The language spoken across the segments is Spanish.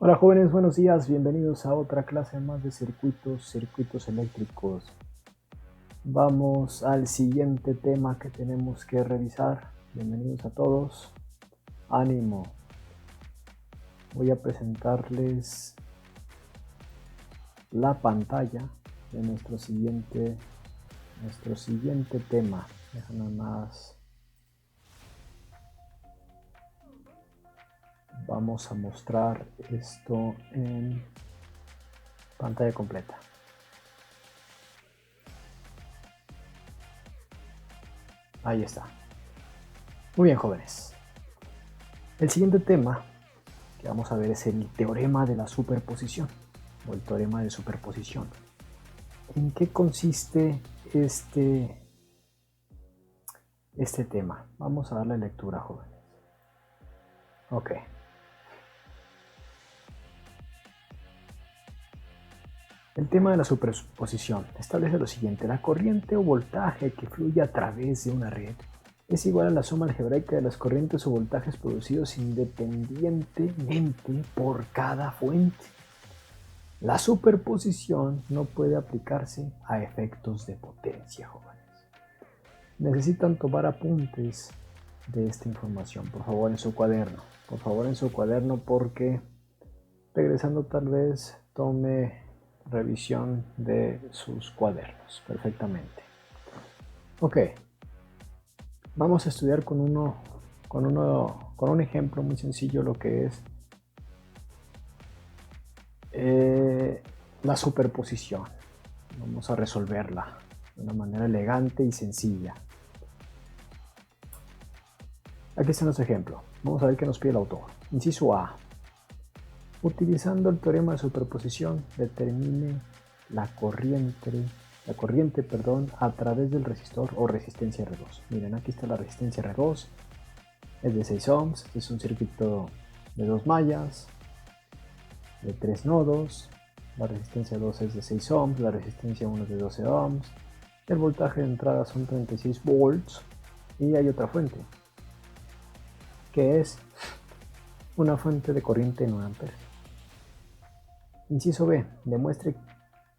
Hola jóvenes, buenos días, bienvenidos a otra clase más de circuitos eléctricos. Vamos al siguiente tema que tenemos que revisar. Bienvenidos a todos. Ánimo. Voy a presentarles la pantalla de nuestro siguiente tema. Déjame más. Vamos a mostrar esto en pantalla completa. Ahí está. Muy bien, jóvenes. El siguiente tema que vamos a ver es el teorema de la superposición o el teorema de superposición. ¿En qué consiste este tema? Vamos a darle lectura, jóvenes. Ok. El tema de la superposición establece lo siguiente: la corriente o voltaje que fluye a través de una red es igual a la suma algebraica de las corrientes o voltajes producidos independientemente por cada fuente. La superposición no puede aplicarse a efectos de potencia, jóvenes. Necesitan tomar apuntes de esta información, por favor, en su cuaderno. Por favor, en su cuaderno, porque regresando tal vez tome revisión de sus cuadernos perfectamente. Ok, vamos a estudiar con un ejemplo muy sencillo lo que es la superposición. Vamos a resolverla de una manera elegante y sencilla. Aquí está nuestro ejemplo. Vamos a ver qué nos pide el autor. Inciso A. Utilizando el teorema de superposición, determine la corriente a través del resistor o resistencia R2. Miren, aquí está la resistencia R2. Es de 6 ohms. Es un circuito de 2 mallas, de 3 nodos. La resistencia 2 es de 6 ohms. La resistencia 1 es de 12 ohms. El voltaje de entrada son 36 volts. Y hay otra fuente, que es una fuente de corriente en 1 amperes. Inciso B. Demuestre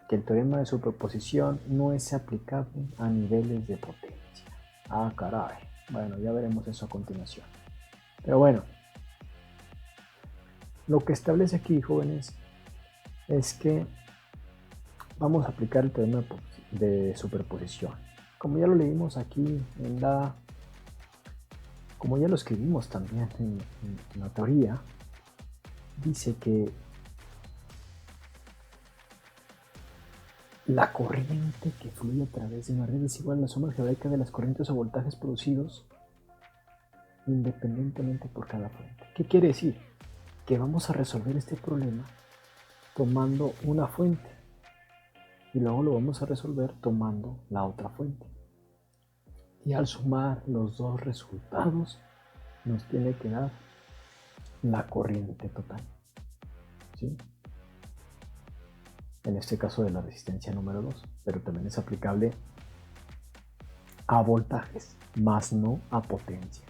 que el teorema de superposición no es aplicable a niveles de potencia. Ah, caray. Bueno, ya veremos eso a continuación. Pero bueno, lo que establece aquí, jóvenes, es que vamos a aplicar el teorema de superposición. Como ya lo leímos aquí como ya lo escribimos también en la teoría, dice que la corriente que fluye a través de una red es igual a la suma algebraica de las corrientes o voltajes producidos independientemente por cada fuente. ¿Qué quiere decir? Que vamos a resolver este problema tomando una fuente y luego lo vamos a resolver tomando la otra fuente. Y al sumar los dos resultados nos tiene que dar la corriente total, ¿sí? En este caso de la resistencia número 2, pero también es aplicable a voltajes, más no a potencia.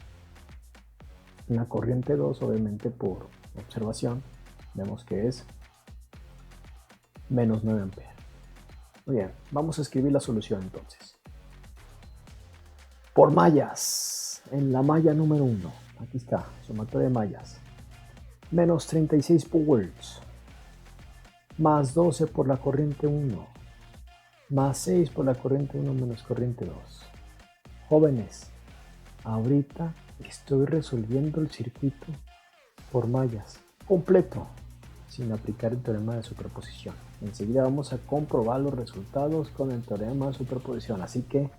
En la corriente 2, obviamente por observación, vemos que es menos 9 amperes. Muy bien, vamos a escribir la solución entonces. Por mallas, en la malla número 1, aquí está, sumatoria de mallas, menos 36 volts, más 12 por la corriente 1, más 6 por la corriente 1 menos corriente 2. Jóvenes, ahorita estoy resolviendo el circuito por mallas, completo, sin aplicar el teorema de superposición. Enseguida vamos a comprobar los resultados con el teorema de superposición, así que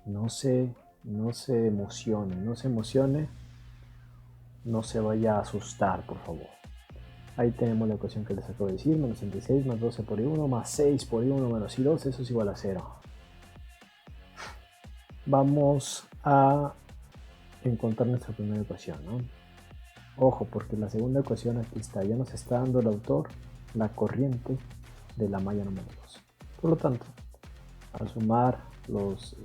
no se emocione, no se vaya a asustar, por favor. Ahí tenemos la ecuación que les acabo de decir, menos 36 más 12 por I1 más 6 por I1 menos I2, eso es igual a 0. Vamos a encontrar nuestra primera ecuación, ¿no? Ojo, porque la segunda ecuación aquí está, ya nos está dando el autor la corriente de la malla número 2. Por lo tanto, al sumar los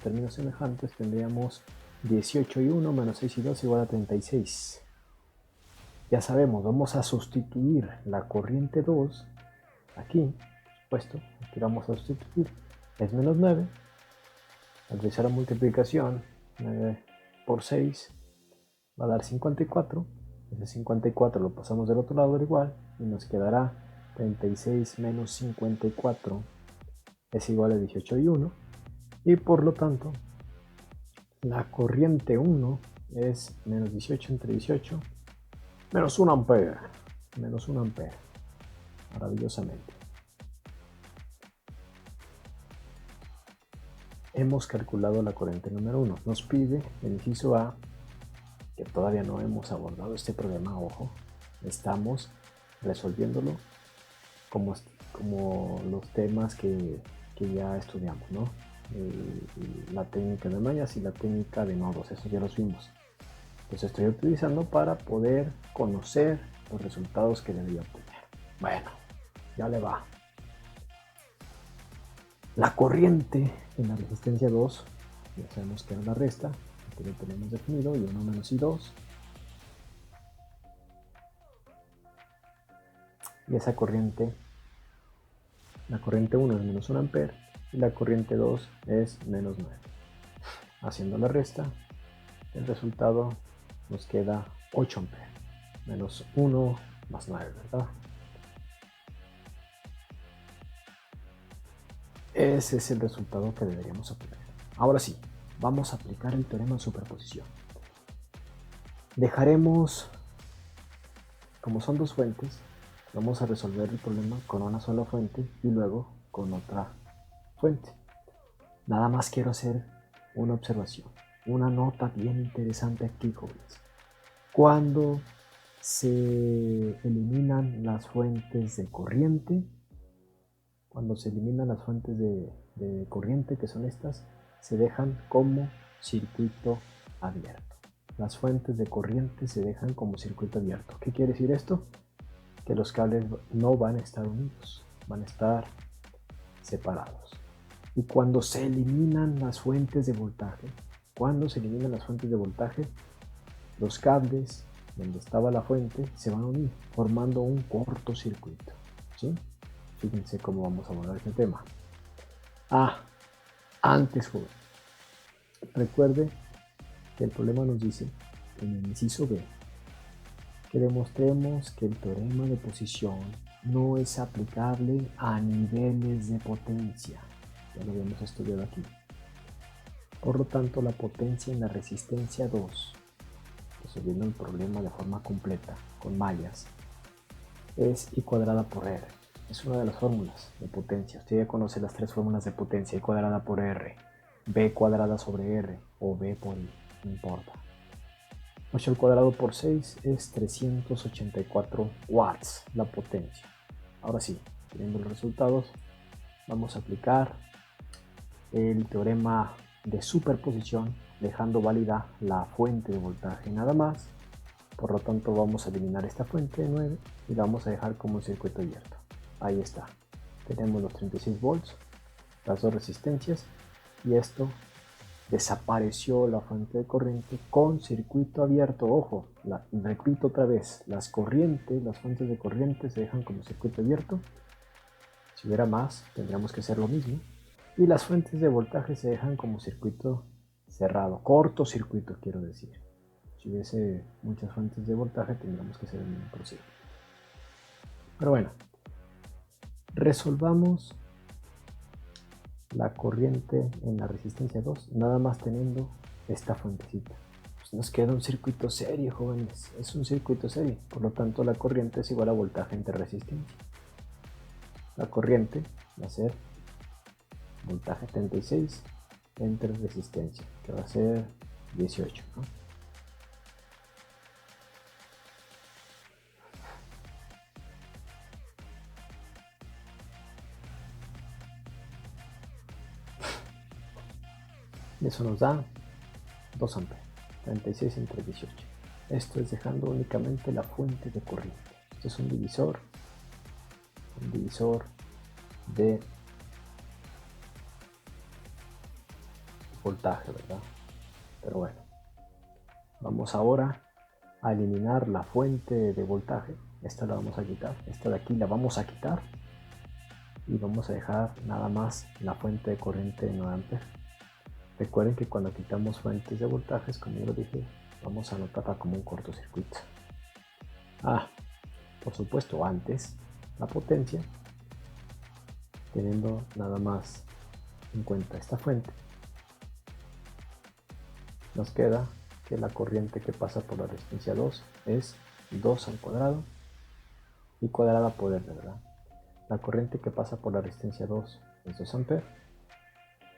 términos semejantes tendríamos 18 y 1 menos 6 y 2 igual a 36. ya sabemos, vamos a sustituir la corriente 2 aquí, por supuesto, aquí vamos a sustituir, es menos 9, al realizar la multiplicación, 9 por 6 va a dar 54, ese 54 lo pasamos del otro lado igual y nos quedará 36 menos 54 es igual a 18 y 1, y por lo tanto la corriente 1 es menos 18 entre 18, menos 1 ampere, maravillosamente. Hemos calculado la corriente número 1. Nos pide el inciso A, que todavía no hemos abordado este problema, ojo, estamos resolviéndolo como los temas que ya estudiamos, ¿no? La técnica de mallas y la técnica de nodos, eso ya los vimos. Los estoy utilizando para poder conocer los resultados que debería obtener. Bueno, ya le va. La corriente en la resistencia 2, ya sabemos que era la resta, aquí lo tenemos definido, y 1 menos I2. Y esa corriente, la corriente 1 es menos 1 ampere y la corriente 2 es menos 9. Haciendo la resta, el resultado nos queda 8 amperes, menos 1 más 9, ¿verdad? Ese es el resultado que deberíamos aplicar. Ahora sí, vamos a aplicar el teorema de superposición. Dejaremos, como son dos fuentes, vamos a resolver el problema con una sola fuente y luego con otra fuente. Nada más quiero hacer una observación, una nota bien interesante aquí, jóvenes. Cuando se eliminan las fuentes de corriente, que son estas, se dejan como circuito abierto. Las fuentes de corriente se dejan como circuito abierto. ¿Qué quiere decir esto? Que los cables no van a estar unidos, van a estar separados. Y cuando se eliminan las fuentes de voltaje, los cables donde estaba la fuente se van a unir, formando un cortocircuito, ¿sí? Fíjense cómo vamos a abordar este tema. Antes, joven, recuerde que el problema nos dice, en el inciso B, que demostremos que el teorema de posición no es aplicable a niveles de potencia. Ya lo habíamos estudiado aquí. Por lo tanto, la potencia en la resistencia 2, resolviendo el problema de forma completa, con mallas, es I cuadrada por R. Es una de las fórmulas de potencia. Usted ya conoce las tres fórmulas de potencia: I cuadrada por R, B cuadrada sobre R o B por I, no importa. 8 al cuadrado por 6 es 384 watts la potencia. Ahora sí, teniendo los resultados, vamos a aplicar el teorema de superposición, dejando válida la fuente de voltaje nada más. Por lo tanto, vamos a eliminar esta fuente de 9 y la vamos a dejar como un circuito abierto. Ahí está. Tenemos los 36 volts, las dos resistencias, y esto desapareció la fuente de corriente con circuito abierto. Ojo, repito otra vez, las fuentes de corriente se dejan como circuito abierto. Si hubiera más, tendríamos que hacer lo mismo. Y las fuentes de voltaje se dejan como circuito cerrado, cortocircuito quiero decir. Si hubiese muchas fuentes de voltaje, tendríamos que hacer el mismo proceso. Pero bueno, resolvamos la corriente en la resistencia 2, nada más teniendo esta fuentecita. Pues nos queda un circuito serie, jóvenes, es un circuito serie, por lo tanto la corriente es igual a voltaje entre resistencia. La corriente va a ser voltaje 36 entre resistencia, que va a ser 18, ¿no? Y eso nos da 2 amperes, 36 entre 18. Esto es dejando únicamente la fuente de corriente. Esto es un divisor de voltaje, ¿verdad? Pero bueno, vamos ahora a eliminar la fuente de voltaje. Esta la vamos a quitar, esta de aquí la vamos a quitar y vamos a dejar nada más la fuente de corriente de 9 amperes. Recuerden que cuando quitamos fuentes de voltajes, como yo lo dije, vamos a anotarla como un cortocircuito. Por supuesto, antes la potencia, teniendo nada más en cuenta esta fuente, nos queda que la corriente que pasa por la resistencia 2 es 2 al cuadrado y cuadrada por R, ¿verdad? La corriente que pasa por la resistencia 2 es 2 amperes,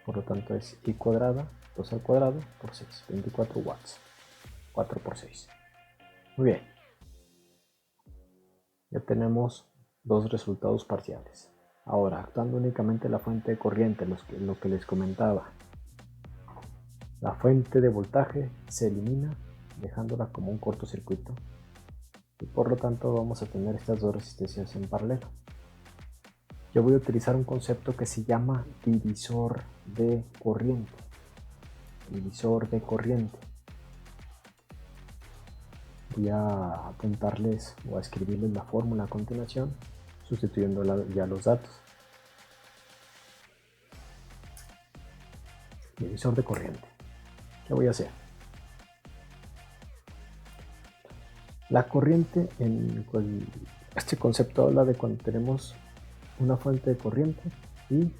por lo tanto es I cuadrada, 2 al cuadrado por 6, 24 watts, 4 por 6. Muy bien. Ya tenemos dos resultados parciales. Ahora, actuando únicamente la fuente de corriente, lo que les comentaba, la fuente de voltaje se elimina dejándola como un cortocircuito y por lo tanto vamos a tener estas dos resistencias en paralelo. Yo voy a utilizar un concepto que se llama divisor de corriente. Divisor de corriente. Voy a apuntarles o a escribirles la fórmula a continuación, sustituyendo ya los datos. Divisor de corriente. ¿Qué voy a hacer? La corriente, este concepto habla de cuando tenemos una fuente de corriente y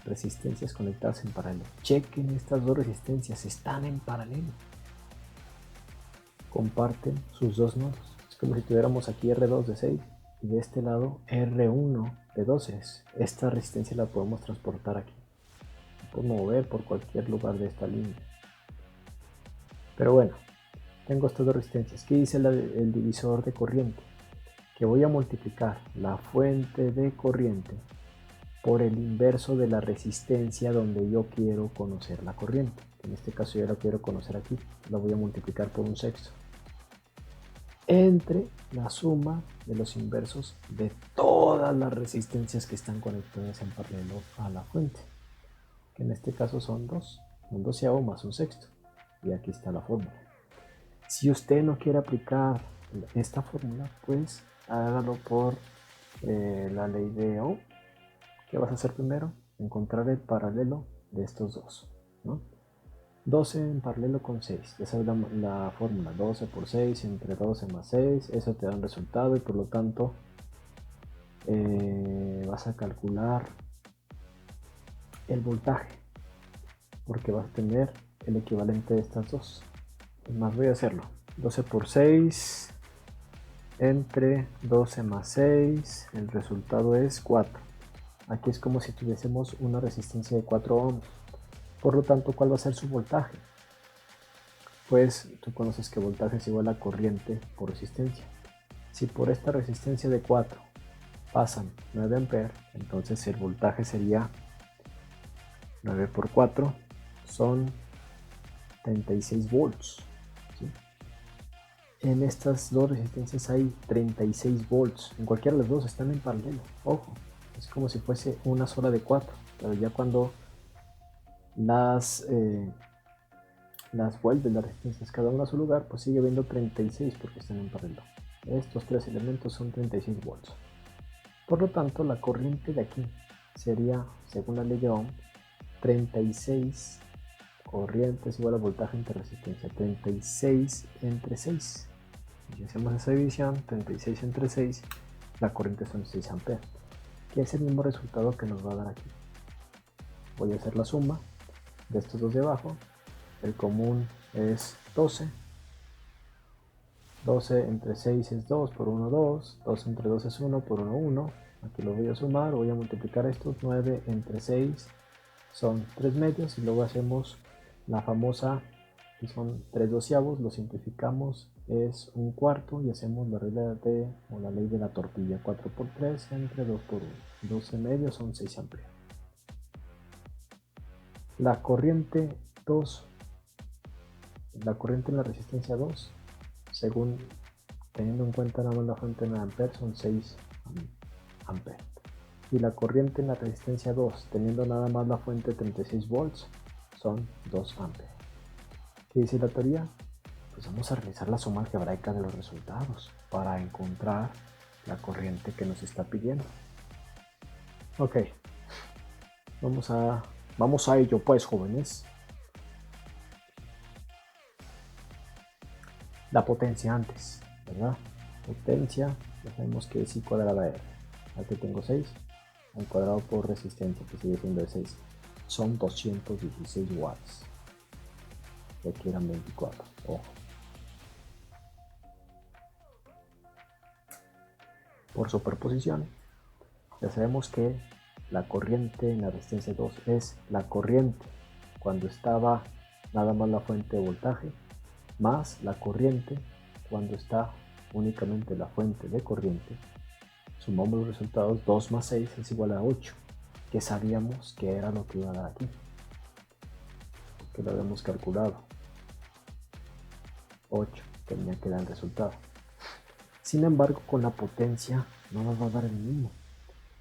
resistencias conectadas en paralelo. Chequen, estas dos resistencias están en paralelo. Comparten sus dos nodos. Es como si tuviéramos aquí R2 de 6 y de este lado R1 de 12. Esta resistencia la podemos transportar aquí. La podemos mover por cualquier lugar de esta línea. Pero bueno, tengo estas dos resistencias. ¿Qué dice el divisor de corriente? Que voy a multiplicar la fuente de corriente por el inverso de la resistencia donde yo quiero conocer la corriente. En este caso yo la quiero conocer aquí. La voy a multiplicar por un sexto. Entre la suma de los inversos de todas las resistencias que están conectadas en paralelo a la fuente. Que en este caso son 2. Un doceavo más un sexto. Y aquí está la fórmula. Si usted no quiere aplicar esta fórmula, pues hágalo por la ley de Ohm. ¿Qué vas a hacer primero? Encontrar el paralelo de estos dos, ¿no? 12 en paralelo con 6. Ya sabes la fórmula. 12 por 6 entre 12 más 6. Eso te da un resultado y por lo tanto vas a calcular el voltaje. Porque vas a tener el equivalente de estas dos. Más voy a hacerlo. 12 por 6 entre 12 más 6. El resultado es 4. Aquí es como si tuviésemos una resistencia de 4 ohms. Por lo tanto, ¿cuál va a ser su voltaje? Pues tú conoces que voltaje es igual a corriente por resistencia. Si por esta resistencia de 4 pasan 9 amperes, entonces el voltaje sería 9 por 4, son 36 volts. ¿Sí? En estas dos resistencias hay 36 volts. En cualquiera de las dos están en paralelo. Ojo, es como si fuese una sola de 4. Pero ya cuando las vuelves, las resistencias cada una a su lugar, pues sigue viendo 36 porque están en paralelo. Estos tres elementos son 36 volts. Por lo tanto, la corriente de aquí sería, según la ley de Ohm, 36 corrientes igual a voltaje entre resistencia. 36 entre 6. Y si hacemos esa división, 36 entre 6, la corriente son 6 amperes, que es el mismo resultado que nos va a dar aquí. Voy a hacer la suma de estos dos de abajo. El común es 12. 12 entre 6 es 2 por 1, 2. 2 entre 2 es 1 por 1, 1. Aquí lo voy a sumar, voy a multiplicar estos. 9 entre 6 son 3 medios y luego hacemos la famosa, que son 3 doceavos, lo simplificamos, es un cuarto y hacemos la regla o la ley de la tortilla. 4 por 3 entre 2 por 1. 12 medios son 6 amperes. La corriente 2, la corriente en la resistencia 2, según teniendo en cuenta nada más la fuente de amperes, son 6 amperes. Y la corriente en la resistencia 2, teniendo nada más la fuente de 36 volts, son 2 amperes. ¿Qué dice la teoría? Pues vamos a realizar la suma algebraica de los resultados para encontrar la corriente que nos está pidiendo. Ok, vamos a ello pues, jóvenes. La potencia antes, ¿verdad? Potencia, ya sabemos que es I cuadrada R. Aquí tengo 6, al cuadrado por resistencia, que sigue siendo de 6. Son 216 watts. Y aquí eran 24, ojo. Por superposición, ya sabemos que la corriente en la resistencia 2 es la corriente cuando estaba nada más la fuente de voltaje, más la corriente cuando está únicamente la fuente de corriente. Sumamos los resultados, 2 más 6 es igual a 8, que sabíamos que era lo que iba a dar aquí, que lo habíamos calculado. 8 tenía que dar el resultado. Sin embargo, con la potencia no nos va a dar el mismo.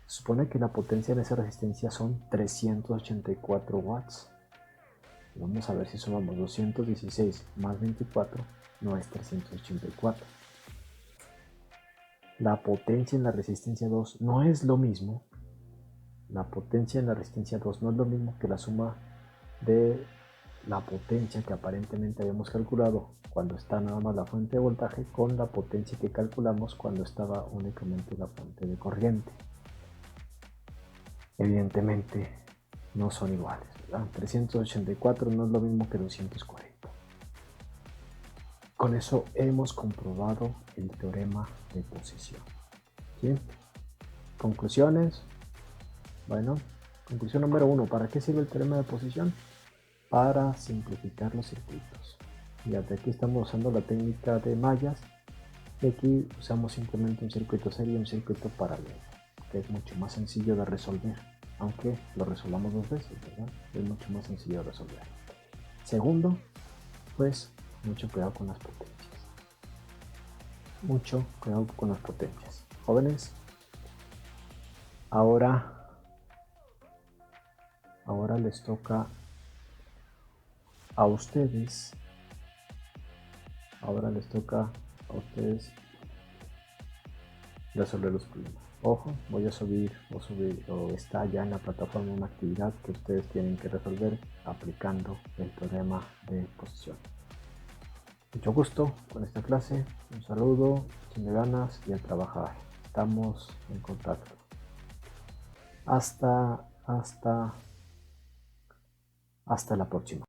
Se supone que la potencia de esa resistencia son 384 watts. Vamos a ver si sumamos 216 más 24, no es 384. La potencia en la resistencia 2 no es lo mismo. La potencia en la resistencia 2 no es lo mismo que la suma de la potencia que aparentemente habíamos calculado cuando está nada más la fuente de voltaje con la potencia que calculamos cuando estaba únicamente la fuente de corriente. Evidentemente no son iguales, ¿verdad? 384 no es lo mismo que 240. Con eso hemos comprobado el teorema de posición. ¿Sí? Conclusiones. Bueno, conclusión número 1. ¿Para qué sirve el teorema de posición? Para simplificar los circuitos. Fíjate, aquí estamos usando la técnica de mallas y aquí usamos simplemente un circuito serie y un circuito paralelo, que es mucho más sencillo de resolver, aunque lo resolvamos 2 veces, ¿verdad? Es mucho más sencillo de resolver. Segundo, pues mucho cuidado con las potencias. Mucho cuidado con las potencias. Jóvenes, ahora les toca a ustedes. Ahora les toca a ustedes resolver los problemas. Ojo, voy a subir o está ya en la plataforma una actividad que ustedes tienen que resolver aplicando el teorema de posición. Mucho gusto con esta clase, un saludo, sin ganas y a trabajar. Estamos en contacto. Hasta la próxima.